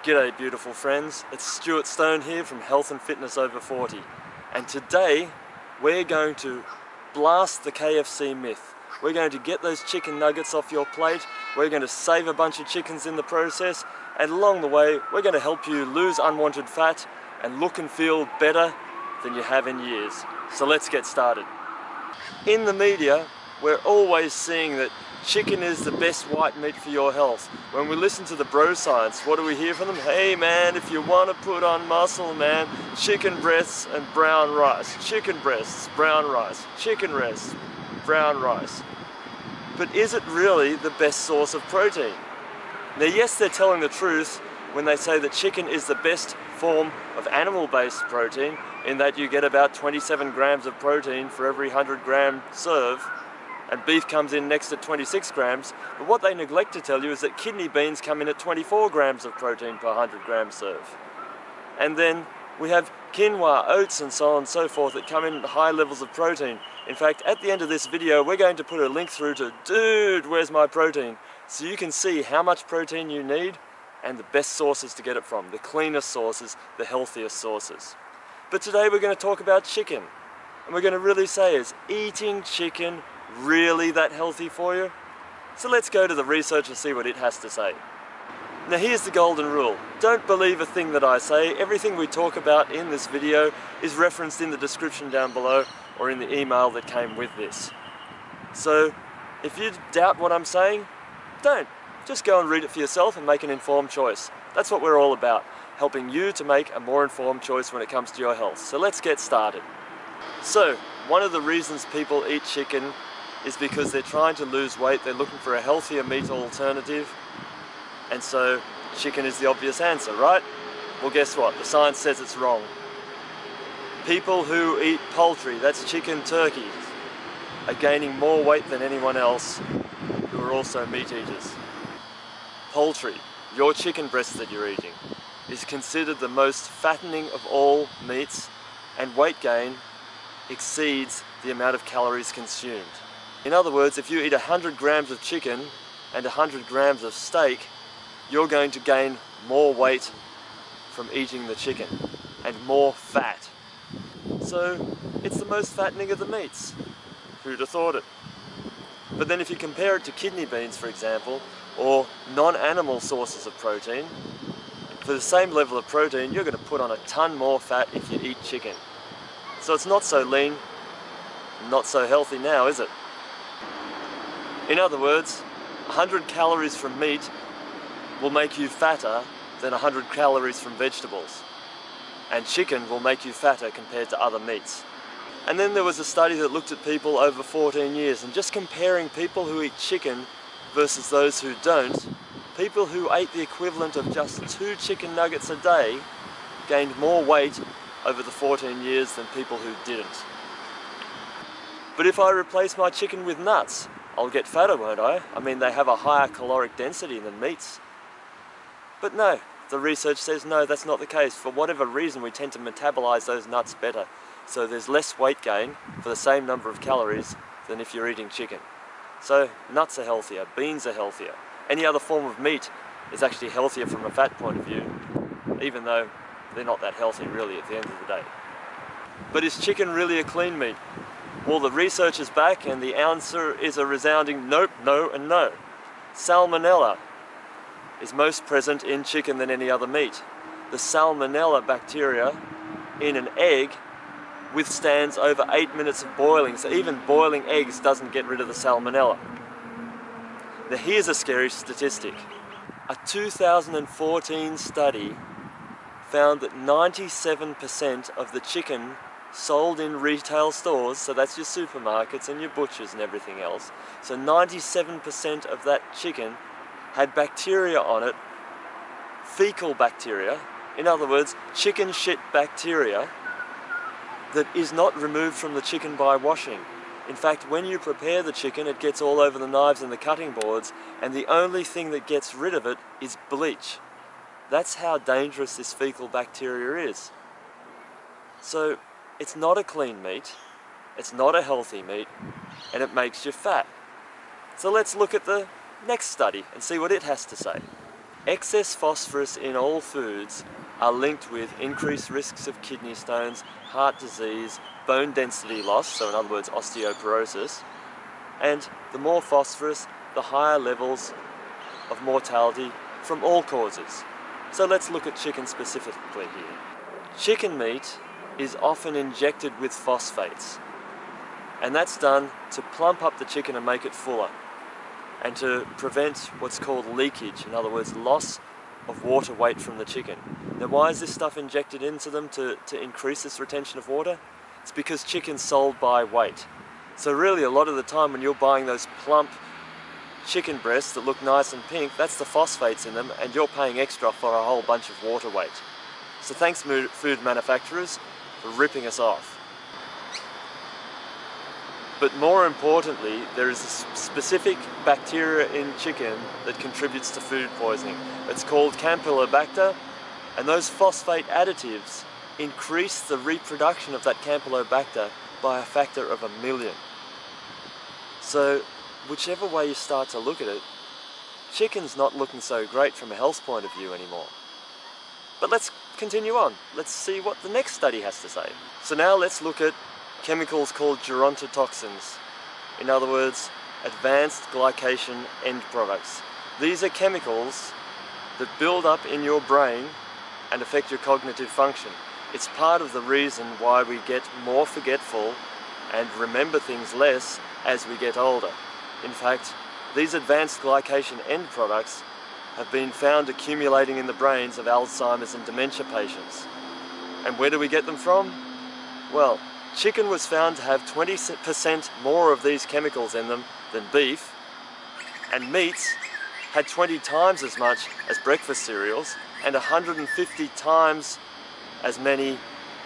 G'day beautiful friends, it's Stuart Stone here from Health and Fitness Over 40, and today we're going to blast the KFC myth. We're going to get those chicken nuggets off your plate, we're going to save a bunch of chickens in the process, and along the way we're going to help you lose unwanted fat and look and feel better than you have in years. So let's get started. In the media, we're always seeing that chicken is the best white meat for your health. When we listen to the bro science, what do we hear from them? Hey man, if you want to put on muscle, man, chicken breasts and brown rice. Chicken breasts, brown rice. Chicken breasts, brown rice. But is it really the best source of protein? Now yes, they're telling the truth when they say that chicken is the best form of animal-based protein, in that you get about 27 grams of protein for every 100-gram serve, and beef comes in next at 26 grams, but what they neglect to tell you is that kidney beans come in at 24 grams of protein per 100-gram serve. And then we have quinoa, oats and so on and so forth that come in at high levels of protein. In fact, at the end of this video, we're going to put a link through to Dude, Where's My Protein? So you can see how much protein you need and the best sources to get it from, the cleanest sources, the healthiest sources. But today we're going to talk about chicken. And we're going to really say, is eating chicken really that healthy for you? So let's go to the research and see what it has to say. Now here's the golden rule. Don't believe a thing that I say. Everything we talk about in this video is referenced in the description down below or in the email that came with this. So if you doubt what I'm saying, don't. Just go and read it for yourself and make an informed choice. That's what we're all about, helping you to make a more informed choice when it comes to your health. So let's get started. So one of the reasons people eat chicken is because they're trying to lose weight, they're looking for a healthier meat alternative, and so chicken is the obvious answer, right? Well, guess what? The science says it's wrong. People who eat poultry, that's chicken, turkeys, are gaining more weight than anyone else who are also meat eaters. Poultry, your chicken breast that you're eating, is considered the most fattening of all meats, and weight gain exceeds the amount of calories consumed. In other words, if you eat 100 grams of chicken and 100 grams of steak, you're going to gain more weight from eating the chicken and more fat. So it's the most fattening of the meats. Who'd have thought it? But then if you compare it to kidney beans, for example, or non-animal sources of protein, for the same level of protein, you're going to put on a ton more fat if you eat chicken. So it's not so lean, not so healthy now, is it? In other words, 100 calories from meat will make you fatter than 100 calories from vegetables. And chicken will make you fatter compared to other meats. And then there was a study that looked at people over 14 years, and just comparing people who eat chicken versus those who don't, people who ate the equivalent of just 2 chicken nuggets a day gained more weight over the 14 years than people who didn't. But if I replace my chicken with nuts, I'll get fatter, won't I? I mean, they have a higher caloric density than meats. But no, the research says no, that's not the case. For whatever reason, we tend to metabolize those nuts better. So there's less weight gain for the same number of calories than if you're eating chicken. So nuts are healthier, beans are healthier. Any other form of meat is actually healthier from a fat point of view, even though they're not that healthy really at the end of the day. But is chicken really a clean meat? Well, the research is back and the answer is a resounding nope, no and no. Salmonella is most present in chicken than any other meat. The Salmonella bacteria in an egg withstands over 8 minutes of boiling, so even boiling eggs doesn't get rid of the Salmonella. Now here's a scary statistic. A 2014 study found that 97% of the chicken sold in retail stores, so that's your supermarkets and your butchers and everything else, so 97% of that chicken had bacteria on it, fecal bacteria, in other words, chicken shit bacteria, that is not removed from the chicken by washing. In fact, when you prepare the chicken, it gets all over the knives and the cutting boards, and the only thing that gets rid of it is bleach. That's how dangerous this fecal bacteria is. So it's not a clean meat, it's not a healthy meat, and it makes you fat. So let's look at the next study and see what it has to say. Excess phosphorus in all foods are linked with increased risks of kidney stones, heart disease, bone density loss, so in other words osteoporosis, and the more phosphorus, the higher levels of mortality from all causes. So let's look at chicken specifically here. Chicken meat is often injected with phosphates, and that's done to plump up the chicken and make it fuller, and to prevent what's called leakage, in other words loss of water weight from the chicken. Now why is this stuff injected into them to increase this retention of water? It's because chicken's sold by weight. So really a lot of the time when you're buying those plump chicken breasts that look nice and pink, that's the phosphates in them, and you're paying extra for a whole bunch of water weight. So thanks food manufacturers for ripping us off. But more importantly, there is a specific bacteria in chicken that contributes to food poisoning. It's called Campylobacter, and those phosphate additives increase the reproduction of that Campylobacter by a factor of 1,000,000. So whichever way you start to look at it, chicken's not looking so great from a health point of view anymore. But let's continue on. Let's see what the next study has to say. So now let's look at chemicals called gerontotoxins. In other words, advanced glycation end products. These are chemicals that build up in your brain and affect your cognitive function. It's part of the reason why we get more forgetful and remember things less as we get older. In fact, these advanced glycation end products have been found accumulating in the brains of Alzheimer's and dementia patients. And where do we get them from? Well, chicken was found to have 20% more of these chemicals in them than beef, and meats had 20 times as much as breakfast cereals and 150 times as many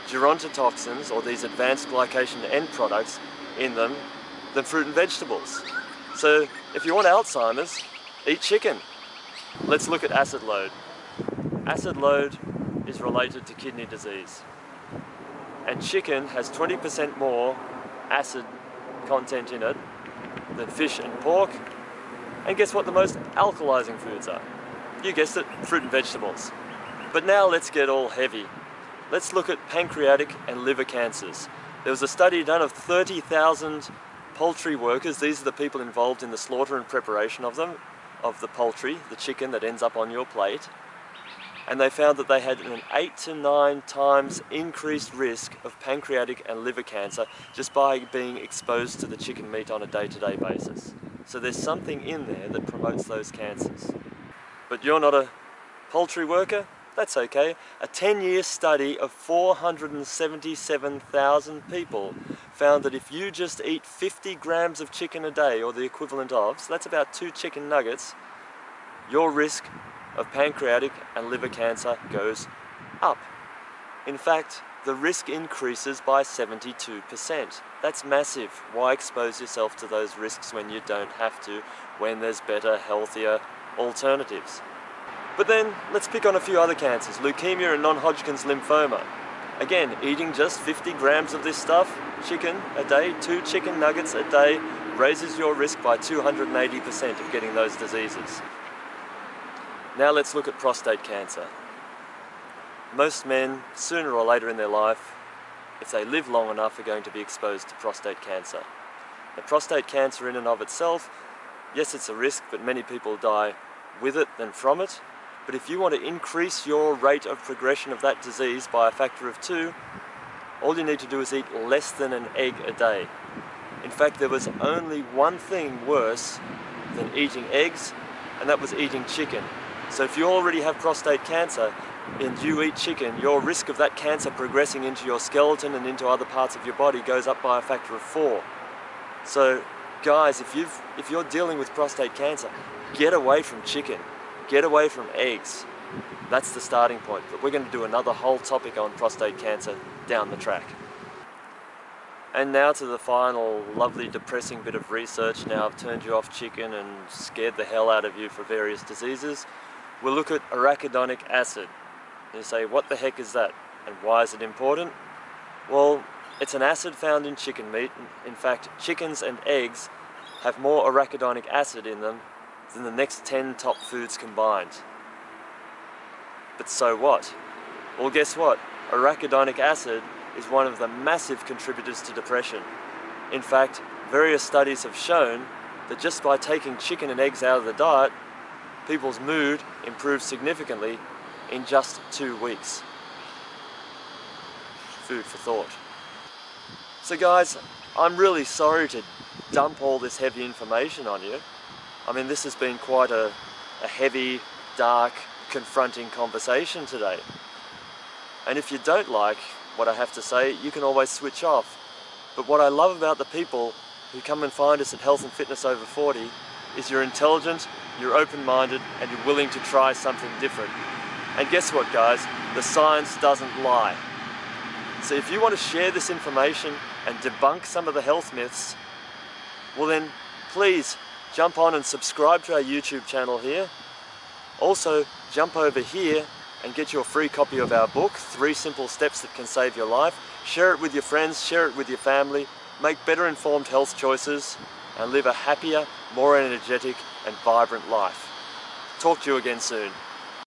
gerontotoxins, or these advanced glycation end products, in them than fruit and vegetables. So if you want Alzheimer's, eat chicken. Let's look at acid load. Acid load is related to kidney disease. And chicken has 20% more acid content in it than fish and pork. And guess what the most alkalizing foods are? You guessed it, fruit and vegetables. But now let's get all heavy. Let's look at pancreatic and liver cancers. There was a study done of 30,000 poultry workers. These are the people involved in the slaughter and preparation of them, of the poultry, the chicken that ends up on your plate. And they found that they had an 8 to 9 times increased risk of pancreatic and liver cancer just by being exposed to the chicken meat on a day-to-day basis. So there's something in there that promotes those cancers. But you're not a poultry worker? That's okay. A 10-year study of 477,000 people found that if you just eat 50 grams of chicken a day, or the equivalent of, so that's about 2 chicken nuggets, your risk of pancreatic and liver cancer goes up. In fact, the risk increases by 72%. That's massive. Why expose yourself to those risks when you don't have to, when there's better, healthier alternatives? But then, let's pick on a few other cancers. Leukemia and non-Hodgkin's lymphoma. Again, eating just 50 grams of this stuff, chicken a day, 2 chicken nuggets a day, raises your risk by 280% of getting those diseases. Now let's look at prostate cancer. Most men, sooner or later in their life, if they live long enough, are going to be exposed to prostate cancer. Now, prostate cancer in and of itself, yes, it's a risk, but many people die with it than from it. But if you want to increase your rate of progression of that disease by a factor of 2, all you need to do is eat less than an egg a day. In fact, there was only one thing worse than eating eggs, and that was eating chicken. So if you already have prostate cancer and you eat chicken, your risk of that cancer progressing into your skeleton and into other parts of your body goes up by a factor of 4. So guys, if you're dealing with prostate cancer, get away from chicken. Get away from eggs. That's the starting point. But we're going to do another whole topic on prostate cancer down the track. And now to the final lovely depressing bit of research. Now I've turned you off chicken and scared the hell out of you for various diseases. We'll look at arachidonic acid. And you say, what the heck is that? And why is it important? Well, it's an acid found in chicken meat. In fact, chickens and eggs have more arachidonic acid in them than the next 10 top foods combined. But so what? Well, guess what? Arachidonic acid is one of the massive contributors to depression. In fact, various studies have shown that just by taking chicken and eggs out of the diet, people's mood improves significantly in just 2 weeks. Food for thought. So guys, I'm really sorry to dump all this heavy information on you. I mean, this has been quite a heavy, dark, confronting conversation today. And if you don't like what I have to say, you can always switch off. But what I love about the people who come and find us at Health and Fitness Over 40 is you're intelligent, you're open-minded, and you're willing to try something different. And guess what, guys? The science doesn't lie. So if you want to share this information and debunk some of the health myths, well then please jump on and subscribe to our YouTube channel here. Also, jump over here and get your free copy of our book, 3 Simple Steps That Can Save Your Life. Share it with your friends, share it with your family, make better informed health choices, and live a happier, more energetic and vibrant life. Talk to you again soon.